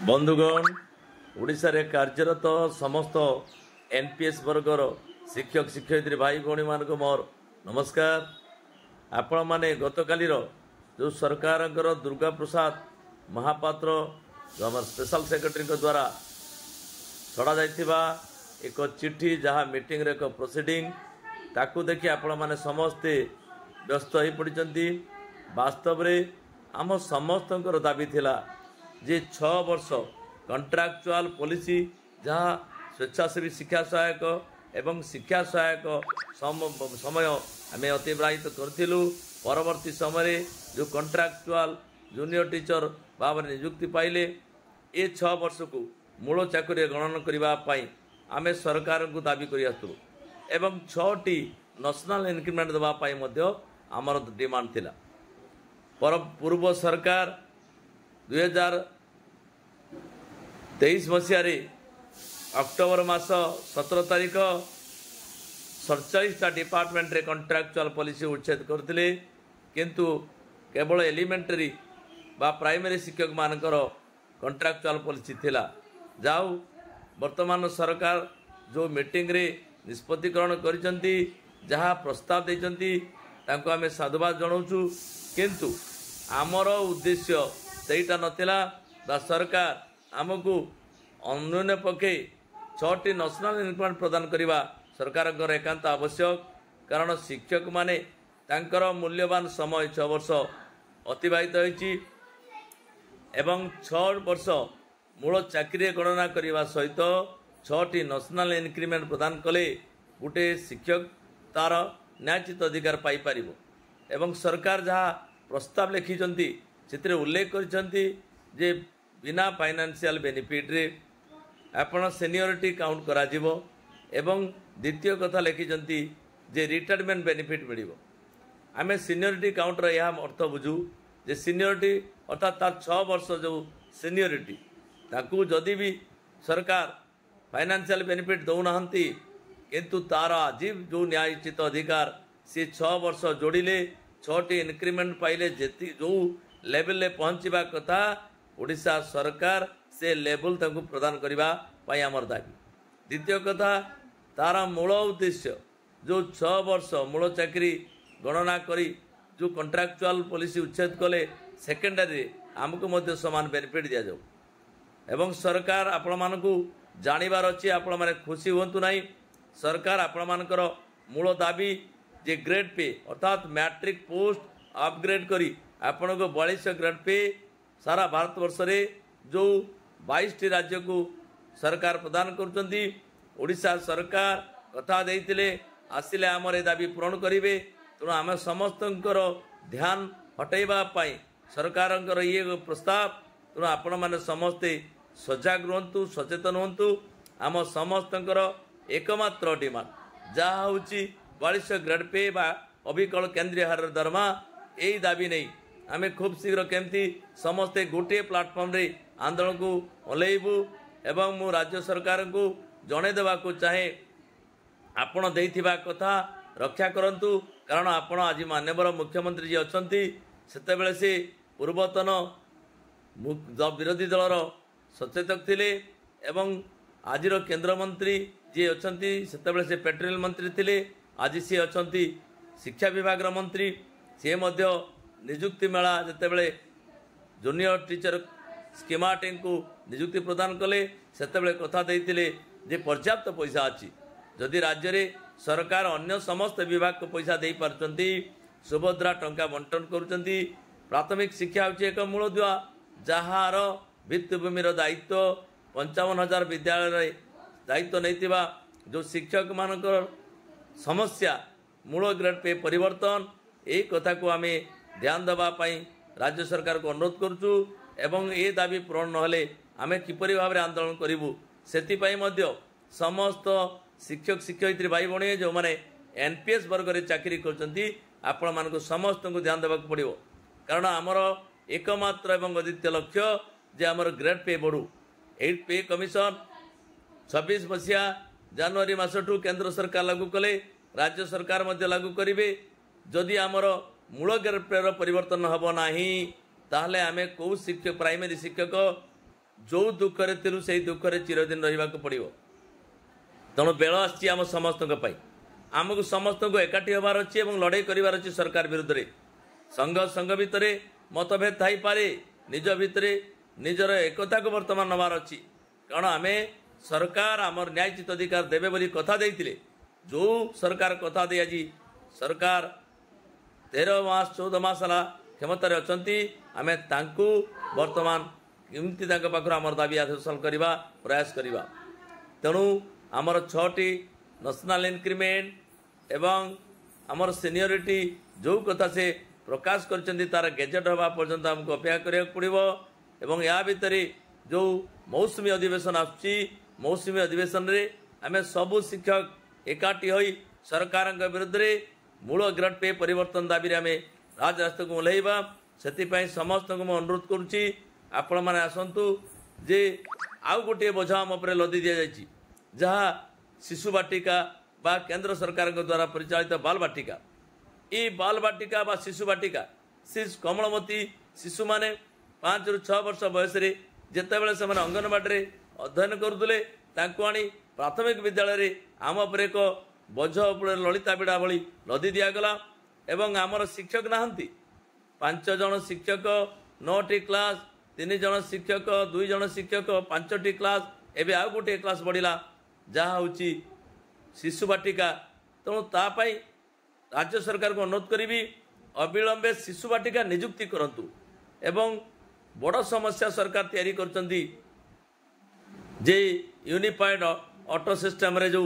बंधुगण ओडिशा रे कार्यरत समस्त एनपीएस वर्गर शिक्षक शिक्षयित्री भाई भौणी मान मोर नमस्कार। आपण माने गतकालीर जो सरकार दुर्गा प्रसाद महापात्र जो आम स्पेशल सेक्रेटरी द्वारा छड़ा जाइथिबा एक चिट्ठी जहाँ मीटिंग रे एक प्रोसीडिंग ताकू देखि आपण माने समस्ते व्यस्त हो पड़ती। वास्तव रे आम समस्तंकर दाबी थिला जे 6 वर्ष कंट्राक्चुअल पॉलिसी जहाँ स्वेच्छासेवी शिक्षा सहायक एवं शिक्षा सहायक समय आम अतिबाहित करूँ। परवर्ती समय जो कंट्राक्चुअल जूनियर टीचर भाव नियुक्ति पाइले ये 6 वर्ष को मूल चाकरी गणन करने आम सरकार को दाबी कर एवं 6टी नेशनल इंक्रीमेंट देवाई आमर डिमांड थिला। पूर्व सरकार 2023 मसीह अक्टोबर मास 17 तारीख 47टा डिपार्टमेंट रे कंट्राक्चुअल पॉलिसी उच्छेद करते किंतु केवल एलिमेंटरी बा प्राइमरी शिक्षक मानकर कंट्राक्चुअल पॉलिसी थिला। जाऊ वर्तमान सरकार जो मीटिंग रे निष्पत्तिकरण करिसंती जहाँ प्रस्ताव देइसंती तांको आमे साधुवाद जणाउछु किंतु आमर उद्देश्य सेटा नथिला बा सरकार आमको अन्य पक्षे 6टी नेशनल इंक्रीमेंट प्रदान करने सरकार एकांत आवश्यक। कारण शिक्षक माने तांकर मूल्यवान समय 6 वर्ष अतिबाहित होइछि एवं 6 वर्ष मूल चाकरी गणना करने सहित 6टी नेशनल इंक्रीमेंट प्रदान कले गोटे शिक्षक तार न्यायचित अधिकार पाई पारिबो। एवं सरकार जहाँ प्रस्ताव लिखिछंती से उल्लेख करिछंती जे बिना फाइनेंशियल बेनिफिट रे आपण सीनियरिटी काउंट करा जिवो एवं द्वितीय कथा लिखिछंती जे रिटायरमेंट बेनिफिट मिलिबो। आमे सीनियरिटी काउंट रे यह अर्थ बुझू जे सीनियरिटी अर्थात तार 6 वर्ष जो सीनियरिटी ताकू जदि भी सरकार फाइनेंशियल बेनिफिट दौनाहांती किंतु तार आजीव जो न्यायचित अधिकार सी 6 वर्ष जोड़िले 6टी इंक्रीमेंट पाइले जेती जो लेवल ले पहुँचवा कथा ओडिशा सरकार से लेवल तक प्रदान करने आमर दाबी। द्वितीय कथा तार मूल उद्देश्य जो 6 वर्ष मूल चाकरी गणना करी जो कंट्राक्चुअल पॉलिसी उच्छेद कले सेकेंडरी आमको मध्य समान बेनिफिट दि जाऊ एवं सरकार आपण मानकू जानिबार अच्छी आपण माने खुशी हुंतु नहीं। सरकार आपण मानकर मूल दाबी जे ग्रेड पे अर्थात मैट्रिक पोस्ट अपग्रेड करी आपण को 42 ग्रेड पे सारा भारत वर्ष रे जो 22टी राज्य को सरकार प्रदान करुचंती। ओडिशा सरकार कथा देइतिले आसिले आमर ए दाबी पूरण करिवे तेणु आम समस्तंकर ध्यान हटैबा पाई सरकारंकर ये प्रस्ताव तेणु आपण माने समस्ते सजग रुहंतु सचेतन हुंतु। आम समस्तंकर एकमात्र डिमांड जहाँ होची 42 ग्रेड पे बा अभिकल केंद्रीय हार दरमा यही दाबी नहीं आम खूब शीघ्र केमती समस्ते गोटे प्लाटफर्म रे आंदोलन को ओल्लैबू एवं मु राज्य सरकार को जणे देवा को चाहे आपण देइथिबा कथा रक्षा करंतु। कारण आपण आज माननीय मुख्यमंत्री जी अछंती सेतेबेले से पूर्वतन विरोधी दलर सचेतक थिले एवं आजिर केंद्र मंत्री जी अछंती सेतेबेले से पेट्रोलियम मंत्री थिले आज सी अछंती शिक्षा विभाग मंत्री सी मध्य निजुक्ति मेला जितेबले जूनियर टीचर स्कीमाटिंग को निजुक्ति प्रदान कले सेतेबले कथा देइतिले जे पर्याप्त पैसा अच्छी जदि राज्य रे सरकार अन्य समस्त विभाग को पैसा दे पारचंती सुभद्रा टंका बंटन करुचंती। प्राथमिक शिक्षा होची एक मूलदुआ जहार भित्तिभूमिर दायित्व 55,000 विद्यालय दायित्व नैतिबा जो शिक्षक मानकर समस्या मूल ग्रेड पे परिवर्तन यही कथा को आमे ध्यान देवाई राज्य सरकार को अनुरोध करुचु एवं ये दाबी पूरण नहले आमे किपरि भाव में आंदोलन करूँ से समस्त शिक्षक शिक्षयित्री भाई भौणी जो मैंने एनपीएस वर्ग में चाकरी कर समस्त को ध्यान देवा पड़ो। कारण आमर एकमात्र एवं अद्वितीय लक्ष्य जे आमर ग्रेड पे बढ़ू। 8 पे कमिशन 26 मसीहा जनवरी मासठू केंद्र सरकार लागू कले राज्य सरकार मध्य लागू करेंगे। जदि आमर मूल ग्रेड पे परिवर्तन हम ना ताहले आमे कौ शिक्षक प्राइमरी शिक्षक जो दुखरे थिलु से दुखरे चिरदिन रहा पड़ो। तेणु बेल आम समस्त आमको समस्त को एकाठी होबार अच्छी और लड़ाई करार अच्छी सरकार विरुद्ध में संघ भितर मतभेद थाई पारे निज भितर निजर एकता को बर्तमान नबार अच्छी कारण आम सरकार आमर न्यायचित अधिकार देवे बोली कथा देइतिले जो सरकार कथा दे आज सरकार 13 मास 14 मास है क्षमतार अच्छा आम बर्तमान केमती पाखर आमर दाबी हासिल करवा प्रयास करवा। तेणु आमर 6टी नेशनल इंक्रीमेंट एवं आमर सीनियरिटी जो कथा से प्रकाश कर तार गेजेट हवा पर्यंत आमको अपेक्षा करा पड़ो एवं या भितर जो मौसुमी अधिवेशन आसुची मौसुमी अधिवेशन रे आम सबू शिक्षक एकाठी होई सरकार विरुद्ध रे मूल ग्रेड पे परिवर्तन दाबी आम राजरास्ता को ओह्लैवा से समस्त को अनुरोध करुच्ची आपण मैंने आसतु जे आउ गोटे बोझ आम उपर लदी दि जाए जहाँ शिशु बाटिका बा केंद्र सरकार द्वारा परिचालित बाल बाटिका ये बाल बाटिका बा शिशु बाटिका कमलमती शिशु माने 5 ରୁ 6 वर्ष बयस जितेबाला से अंगनवाड़ी अध्ययन करुले आनी प्राथमिक विद्यालय आम उपर एक बोझ उपर ललिता बिड़ा भली लदी दिगला एवं आमर शिक्षक नहांती 5 जन शिक्षक 9टी क्लास 3 जन शिक्षक 2 जन शिक्षक 5टी क्लास एवं आउ गोटे क्लास बढ़ला जहाँ हूँ शिशु बाटिका। तेणु तापाई राज्य सरकार को अनुरोध करी अविलंबे शिशु बाटिका नियुक्ति करंतु एवं बड़ समस्या सरकार तैयारी करचंदी जे यूनिफाइड ऑटो सिस्टम रे जो